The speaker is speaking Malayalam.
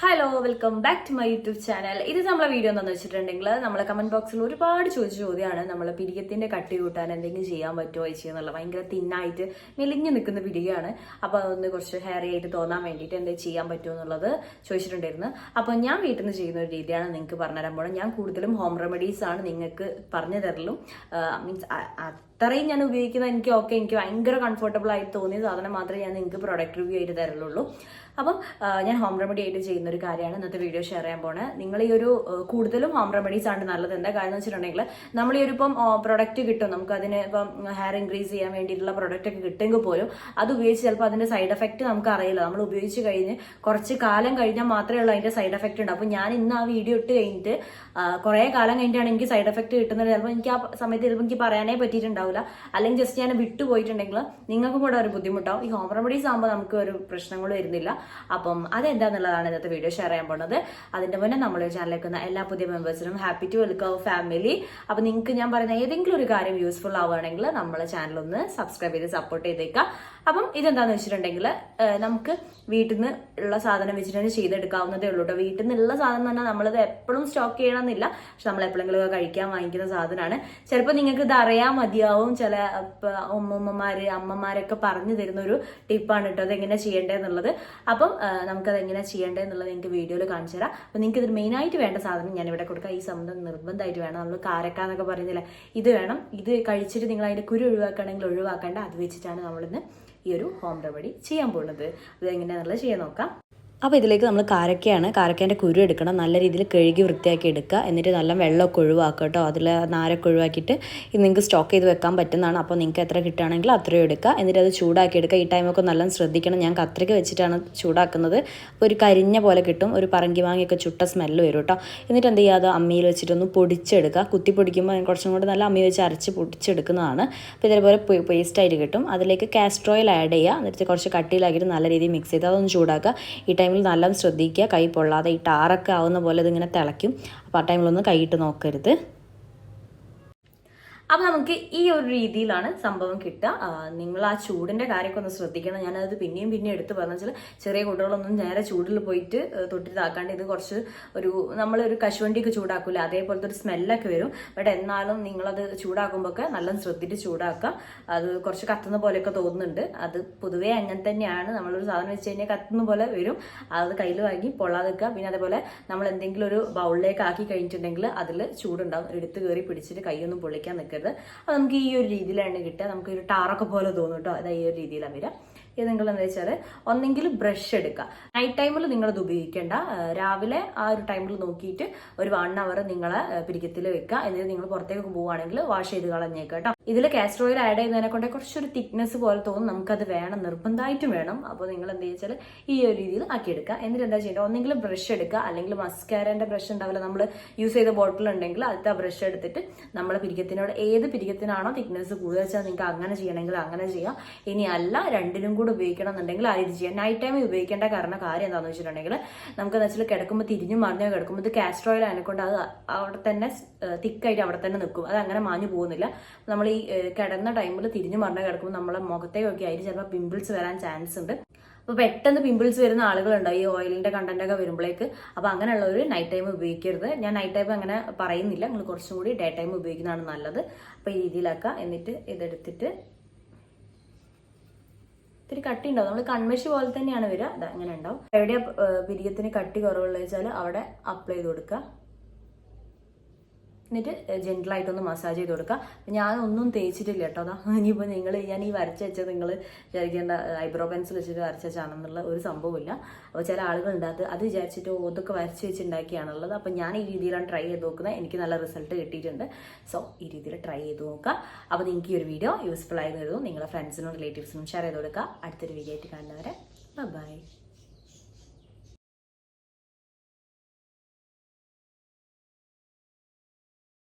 Hello welcome back to my YouTube channel. ഇത് നമ്മളെ വീഡിയോ എന്താണെന്ന് വെച്ചിട്ടുണ്ടെങ്കിൽ നമ്മളെ കമന്റ് ബോക്സിൽ ഒരുപാട് ചോദിച്ച ചോദ്യമാണ് നമ്മൾ പിരികത്തിന്റെ കട്ടി കൂട്ടാൻ എന്തെങ്കിലും ചെയ്യാൻ പറ്റുമോ എന്നുള്ള ഭയങ്കര തിന്നായിട്ട് മെലിഞ്ഞു നിൽക്കുന്ന പിരികയാണ്. അപ്പോൾ അതൊന്ന് കുറച്ച് ഹെയറി ആയിട്ട് തോന്നാൻ വേണ്ടിയിട്ട് എന്തെങ്കിലും ചെയ്യാൻ പറ്റുമോ എന്നുള്ളത് ചോദിച്ചിട്ടുണ്ടായിരുന്നു. അപ്പോൾ ഞാൻ വീട്ടിൽ നിന്ന് ചെയ്യുന്ന ഒരു രീതിയാണ് നിങ്ങൾക്ക് പറഞ്ഞുതരാൻ പോകണം. ഞാൻ കൂടുതലും ഹോം റെമഡീസ് ആണ് നിങ്ങൾക്ക് പറഞ്ഞു തരലും. മീൻസ് അത്രയും ഞാൻ ഉപയോഗിക്കുന്ന എനിക്ക് ഭയങ്കര കംഫർട്ടബിൾ ആയിട്ട് തോന്നിയ സാധനം മാത്രമേ ഞാൻ നിങ്ങൾക്ക് പ്രൊഡക്റ്റ് റിവ്യൂ ആയിട്ട് തരുള്ളൂ. അപ്പം ഞാൻ ഹോം റെമഡി ആയിട്ട് ചെയ്യുന്ന ഒരു കാര്യമാണ് ഇന്നത്തെ വീഡിയോ ഷെയർ ചെയ്യാൻ പോണേ. നിങ്ങൾ ഈ ഒരു കൂടുതലും ഹോം റെമഡീസ് ആണ് നല്ലത്. എന്താ കാര്യം എന്ന് വെച്ചിട്ടുണ്ടെങ്കിൽ നമ്മൾ ഈ ഒരു ഇപ്പം പ്രൊഡക്റ്റ് കിട്ടും, നമുക്ക് അതിന് ഇപ്പം ഹെയർ ഇൻക്രീസ് ചെയ്യാൻ വേണ്ടിയിട്ടുള്ള പ്രൊഡക്റ്റ് ഒക്കെ കിട്ടുമെങ്കിൽ പോലും അത് ഉപയോഗിച്ച് ചിലപ്പോൾ അതിന്റെ സൈഡ് എഫക്റ്റ് നമുക്ക് അറിയില്ല. നമ്മൾ ഉപയോഗിച്ച് കഴിഞ്ഞ് കുറച്ച് കാലം കഴിഞ്ഞാൽ മാത്രമേ ഉള്ളൂ അതിന്റെ സൈഡ് എഫക്റ്റ് ഉണ്ട്. അപ്പോൾ ഞാൻ ഇന്ന് ആ വീഡിയോ ഇട്ട് കഴിഞ്ഞിട്ട് കുറേ കാലം കഴിഞ്ഞിട്ടാണ് എനിക്ക് സൈഡ് എഫക്റ്റ് കിട്ടുന്നത്. ചിലപ്പോൾ എനിക്ക് ആ സമയത്ത് ചിലപ്പോൾ എനിക്ക് പറയാനേ പറ്റിയിട്ടുണ്ടാവില്ല, അല്ലെങ്കിൽ ജസ്റ്റ് ഞാൻ വിട്ടുപോയിട്ടുണ്ടെങ്കിൽ നിങ്ങൾക്കും കൂടെ ഒരു ബുദ്ധിമുട്ടാവും. ഈ ഹോം റെമഡീസ് ആകുമ്പോൾ നമുക്ക് ഒരു പ്രശ്നങ്ങളും വരുന്നില്ല. അപ്പം അതെന്താന്നുള്ളതാണ് ഇന്നത്തെ വീഡിയോ ഷെയർ ചെയ്യാൻ പോകുന്നത്. അതിന്റെ മുന്നേ നമ്മുടെ ചാനലിലേക്ക് വന്ന എല്ലാ പുതിയ മെമ്പേഴ്സിനും ഹാപ്പി ടു വെൽക്കം ഫാമിലി. അപ്പൊ നിങ്ങൾക്ക് ഞാൻ പറയുന്ന ഏതെങ്കിലും ഒരു കാര്യം യൂസ്ഫുൾ ആവുകയാണെങ്കിൽ നമ്മളെ ചാനൽ ഒന്ന് സബ്സ്ക്രൈബ് ചെയ്ത് സപ്പോർട്ട് ചെയ്തേക്കാം. അപ്പം ഇതെന്താന്ന് വെച്ചിട്ടുണ്ടെങ്കിൽ നമുക്ക് വീട്ടിൽ നിന്ന് ഉള്ള സാധനം വെച്ചിട്ട് ചെയ്തെടുക്കാവുന്നതേ ഉള്ളൂ കേട്ടോ. വീട്ടിൽ നിന്നുള്ള സാധനം തന്നെ നമ്മളത് എപ്പോഴും സ്റ്റോക്ക് ചെയ്യണമെന്നില്ല, പക്ഷെ നമ്മൾ എപ്പോഴെങ്കിലും കഴിക്കാൻ വാങ്ങിക്കുന്ന സാധനമാണ്. ചിലപ്പോൾ നിങ്ങൾക്ക് ഇത് അറിയാൻ മതിയാവും. ചില അമ്മമാരൊക്കെ പറഞ്ഞു തരുന്ന ഒരു ടിപ്പാണ് കേട്ടോ അതെങ്ങനെ ചെയ്യേണ്ടതെന്നുള്ളത്. അപ്പം നമുക്കത് എങ്ങനെ ചെയ്യേണ്ടതെന്നുള്ളത് നിങ്ങൾക്ക് വീഡിയോയിൽ കാണിച്ചു തരാം. അപ്പം നിങ്ങൾക്ക് ഇതിൽ മെയിനായിട്ട് വേണ്ട സാധനം ഞാൻ ഇവിടെ കൊടുക്കാം. ഈ സംബന്ധം നിർബന്ധമായിട്ട് വേണം. നമ്മൾ കാരക്ക എന്നൊക്കെ പറയുന്നില്ല, ഇത് വേണം. ഇത് കഴിച്ചിട്ട് നിങ്ങൾ അതിന്റെ കുരു ഒഴിവാക്കുകയാണെങ്കിൽ ഒഴിവാക്കേണ്ട. അത് വെച്ചിട്ടാണ് നമ്മളിന്ന് ഈ ഒരു ഹോം റെമഡി ചെയ്യാൻ പോകുന്നത്. അത് എങ്ങനെയാണെന്നുള്ളത് ചെയ്യാൻ നോക്കാം. അപ്പോൾ ഇതിലേക്ക് നമ്മൾ കാരക്കേൻ്റെ കുരു എടുക്കണം. നല്ല രീതിയിൽ കഴുകി വൃത്തിയാക്കി എടുക്കുക. എന്നിട്ട് നല്ല വെള്ളമൊക്കെ ഒഴിവാക്കുക കേട്ടോ. അതിൽ നാരൊക്കെ ഒഴിവാക്കിയിട്ട് ഇത് നിങ്ങൾക്ക് സ്റ്റോക്ക് ചെയ്ത് വെക്കാൻ പറ്റുന്നതാണ്. അപ്പോൾ നിങ്ങൾക്ക് എത്ര കിട്ടുകയാണെങ്കിൽ അത്രയും എടുക്കുക. എന്നിട്ട് അത് ചൂടാക്കി എടുക്കുക. ഈ ടൈമൊക്കെ നല്ല ശ്രദ്ധിക്കണം. ഞാൻ കത്രിക വെച്ചിട്ടാണ് ചൂടാക്കുന്നത്. അപ്പോൾ ഒരു കരിഞ്ഞ പോലെ കിട്ടും. ഒരു പറങ്കി മാങ്ങയൊക്കെ ചുട്ട സ്മെല്ല് വരും കേട്ടോ. എന്നിട്ട് എന്ത് ചെയ്യുക, അത് അമ്മിയിൽ വെച്ചിട്ടൊന്ന് പൊടിച്ചെടുക്കുക. കുത്തി പൊടിക്കുമ്പോൾ കുറച്ചും കൂടി നല്ല അമ്മി വെച്ച് അരച്ച് പൊടിച്ചെടുക്കുന്നതാണ്. അപ്പോൾ ഇതേപോലെ പേസ്റ്റായിട്ട് കിട്ടും. അതിലേക്ക് കാസ്റ്റർ ഓയിൽ ആഡ് ചെയ്യുക. എന്നിട്ട് കുറച്ച് കട്ടിയിലാക്കിയിട്ട് നല്ല രീതിയിൽ മിക്സ് ചെയ്ത് അതൊന്ന് ചൂടാക്കുക. ഈ ടൈമിൽ നല്ല ശ്രദ്ധിക്കുക, കൈ പൊള്ളാതെ. ഈ ടാറൊക്കെ ആവുന്ന പോലെ ഇതിങ്ങനെ തിളയ്ക്കും. അപ്പോൾ ആ ടൈമിലൊന്നും കൈയിട്ട് നോക്കരുത്. അപ്പം നമുക്ക് ഈ ഒരു രീതിയിലാണ് സംഭവം കിട്ടുക. നിങ്ങൾ ആ ചൂടിന്റെ കാര്യമൊക്കെ ഒന്ന് ശ്രദ്ധിക്കണം. ഞാനത് പിന്നെയും എടുത്ത് പറഞ്ഞു വെച്ചാൽ ചെറിയ കുട്ടികളൊന്നും നേരെ ചൂടിൽ പോയിട്ട് തൊട്ടിട്ടാക്കാണ്ട് ഇത് കുറച്ച് നമ്മളൊരു കശുവണ്ടിയൊക്കെ ചൂടാക്കൂല അതേപോലത്തെ ഒരു സ്മെല്ലൊക്കെ വരും. ബട്ട് എന്നാലും നിങ്ങളത് ചൂടാക്കുമ്പോൾ ഒക്കെ നല്ല ശ്രദ്ധിച്ച് ചൂടാക്കുക. അത് കുറച്ച് കത്തുന്ന പോലെയൊക്കെ തോന്നുന്നുണ്ട്. അത് പൊതുവേ അങ്ങനെ തന്നെയാണ്. നമ്മളൊരു സാധനം വെച്ച് കഴിഞ്ഞാൽ കത്തുന്ന പോലെ വരും. അത് കയ്യിൽ വാങ്ങി പൊള്ളാതെ വെക്കുക. പിന്നെ അതേപോലെ നമ്മൾ എന്തെങ്കിലും ഒരു ബൗളിലേക്ക് ആക്കി കഴിഞ്ഞിട്ടുണ്ടെങ്കിൽ അതിൽ ചൂടുണ്ടാവും. എടുത്ത് കയറി പിടിച്ചിട്ട് കൈയൊന്നും പൊള്ളിക്കാൻ നിൽക്കരുത്. അത് നമുക്ക് ഈ ഒരു രീതിയിലാണ് കിട്ടുക. നമുക്ക് ഒരു ടാറൊക്കെ പോലെ തോന്നും കേട്ടോ. അത് ഈ ഒരു രീതിയിലാണ് വരിക. ഇത് നിങ്ങൾ എന്താ വെച്ചാൽ ഒന്നെങ്കിൽ ബ്രഷ് എടുക്കുക. നൈറ്റ് ടൈമിൽ നിങ്ങളത് ഉപയോഗിക്കേണ്ട. രാവിലെ ആ ഒരു ടൈമിൽ നോക്കിയിട്ട് ഒരു 1 hour നിങ്ങളെ പിരികത്തിൽ വെക്കുക. എന്നിട്ട് നിങ്ങൾ പുറത്തേക്ക് പോവുകയാണെങ്കിൽ വാഷ് ചെയ്ത് കളഞ്ഞേക്കുക കേട്ടോ. ഇതിൽ കാസ്റ്റർ ഓയിൽ ആഡ് ചെയ്യുന്നതിനെ കൊണ്ട് കുറച്ചൊരു തിക്നെസ് പോലെ തോന്നും. നമുക്കത് വേണം, നിർബന്ധമായിട്ടും വേണം. അപ്പോൾ നിങ്ങൾ എന്താ വെച്ചാൽ ഈ ഒരു രീതിയിൽ ആക്കിയെടുക്കുക. എന്നിട്ട് എന്താ ചെയ്യേണ്ടത്, ഒന്നെങ്കിൽ ബ്രഷ് എടുക്കുക, അല്ലെങ്കിൽ മസ്കാരൻ്റെ ബ്രഷ് ഉണ്ടാവില്ല, നമ്മൾ യൂസ് ചെയ്ത ബോട്ടിൽ ഉണ്ടെങ്കിൽ അതിലത്തെ ബ്രഷ് എടുത്തിട്ട് നമ്മളെ പിരികത്തിനോട് ഏത് പിരികത്തിനാണോ തിക്നെസ് കൂടുതൽ വെച്ചാൽ നിങ്ങൾക്ക് അങ്ങനെ ചെയ്യണമെങ്കിൽ അങ്ങനെ ചെയ്യാം. ഇനി അല്ല രണ്ടിനും കൂടെ ഉപയോഗിക്കണം എന്നുണ്ടെങ്കിൽ ആ രീതി ചെയ്യാം. നൈറ്റ് ടൈം ഉപയോഗിക്കേണ്ട കാര്യം എന്താണെന്ന് വെച്ചിട്ടുണ്ടെങ്കിൽ നമുക്കെന്ന് വെച്ചാൽ കിടക്കുമ്പോൾ തിരിഞ്ഞു മറിഞ്ഞോ കിടക്കുമ്പോൾ ഇത് കാസ്റ്റർ ഓയിൽ അതിനെക്കൊണ്ട് അത് അവിടെ തന്നെ തിക്കായിട്ട് അവിടെ തന്നെ നിൽക്കും. അത് അങ്ങനെ മാഞ്ഞു പോകുന്നില്ല. നമ്മൾ ഈ കിടന്ന ടൈമിൽ തിരിഞ്ഞു മറിഞ്ഞോ കിടക്കുമ്പോൾ നമ്മളെ മുഖത്തേക്കൊക്കെ ആയിട്ട് ചിലപ്പോൾ പിമ്പിൾസ് വരാൻ ചാൻസ് ഉണ്ട്. അപ്പോൾ പെട്ടെന്ന് പിമ്പിൾസ് വരുന്ന ആളുകളുണ്ടാവും ഈ ഓയിലിന്റെ കണ്ടന്റ് ഒക്കെ വരുമ്പോഴേക്ക്. അപ്പോൾ അങ്ങനെയുള്ളവർ നൈറ്റ് ടൈം ഉപയോഗിക്കരുത്. ഞാൻ നൈറ്റ് ടൈം അങ്ങനെ പറയുന്നില്ല, നിങ്ങൾ കുറച്ചും കൂടി ഡേ ടൈം ഉപയോഗിക്കുന്നതാണ് നല്ലത്. അപ്പോൾ ഈ രീതിയിലാക്കുക. എന്നിട്ട് ഇതെടുത്തിട്ട് ഇത്തിരി കട്ടി ഉണ്ടാവും. നമ്മൾ കൺമഷി പോലെ തന്നെയാണ് വരിക. അത് അങ്ങനെ ഉണ്ടാവും. എവിടെയാ പിരികത്തിന് കട്ടി കുറവുള്ളത് വെച്ചാൽ അവിടെ അപ്ലൈ ചെയ്ത് കൊടുക്കുക. എന്നിട്ട് ജെന്റിലായിട്ടൊന്ന് മസാജ് ചെയ്ത് കൊടുക്കുക. ഞാനൊന്നും തേച്ചിട്ടില്ല കേട്ടോ. അതാ ഇനിയിപ്പോൾ ഞാൻ ഈ വരച്ച് വെച്ചത് നിങ്ങൾ വിചാരിക്കേണ്ട ഐബ്രോ പെൻസിൽ വെച്ചിട്ട് വരച്ച് വെച്ചാണെന്നുള്ള ഒരു സംഭവമില്ല. അപ്പോൾ ചില ആളുകളുണ്ട് അത് വിചാരിച്ചിട്ട് ഇതൊക്കെ വരച്ച് വെച്ചുണ്ടാക്കിയാണുള്ളത്. അപ്പം ഞാൻ ഈ രീതിയിലാണ് ട്രൈ ചെയ്ത് നോക്കുന്നത്. എനിക്ക് നല്ല റിസൾട്ട് കിട്ടിയിട്ടുണ്ട്. സോ ഈ രീതിയിൽ ട്രൈ ചെയ്ത് നോക്കുക. അപ്പോൾ നിങ്ങൾക്ക് ഈ ഒരു വീഡിയോ യൂസ്ഫുൾ ആയി വരുന്നു. നിങ്ങളുടെ ഫ്രണ്ട്സിനും റിലേറ്റീവ്സിനും ഷെയർ ചെയ്ത് കൊടുക്കുക. അടുത്തൊരു വീഡിയോ ആയിട്ട് കാണുന്നവരെ ബൈ.